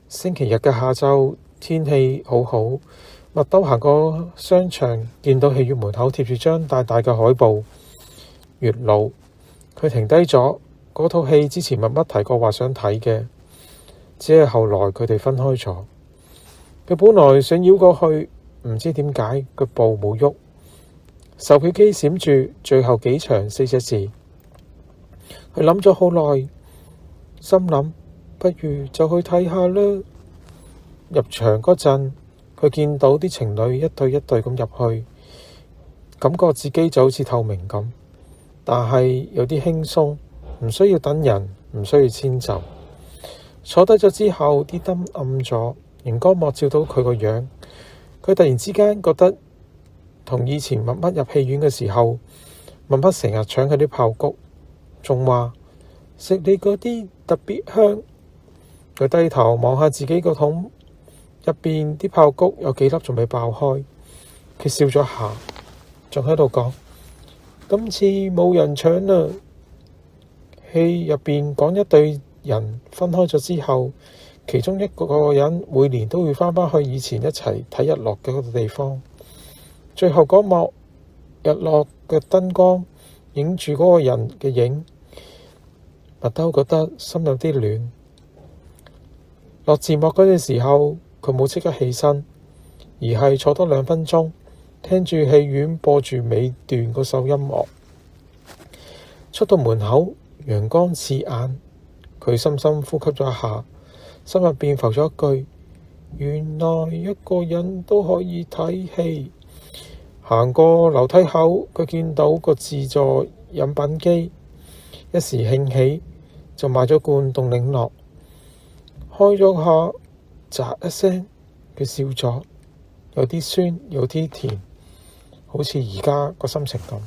星期日嘅下晝，天氣好好。麥兜行過商場，見到戲院門口貼住張大大嘅海報。月老，佢停低咗。嗰套戲之前默默提過話想睇嘅，只係後來佢哋分開咗。佢本來想繞過去，唔知點解腳步冇喐。售票機閃住最後幾場4隻字。佢諗咗好耐，心諗不如就去睇下啦。入場嗰陣，佢見到啲情侶一對一對咁入去，感覺自己就好似透明咁，但係有啲輕鬆，唔需要等人，唔需要遷就。坐低咗之後，啲燈暗咗，熒光幕照到佢個樣，佢突然之間覺得同以前默默入戲院嘅時候，默默成日搶佢啲爆谷，仲話食你嗰啲特別香。佢低頭望下自己個桶入邊啲爆谷有幾粒仲未爆開，佢笑咗下，仲喺度講：今次冇人搶啦。戲入邊講一對人分開咗之後，其中一個人每年都會返返去以前一齊睇日落嘅嗰個地方。最後嗰幕日落嘅燈光影住嗰個人嘅影，麥兜覺得心有啲暖。落字幕嗰陣時候，佢冇即刻起身，而係坐多2分鐘，聽住戲院播住尾段嗰首音樂。出到門口，陽光刺眼，佢深深呼吸咗一下，心入邊浮咗一句：原來一個人都可以睇戲。行過樓梯口，佢見到個自助飲品機，一時興起就買咗罐凍檸樂，開咗下，喳一聲，佢笑咗，有啲酸，有啲甜，好似而家個心情咁。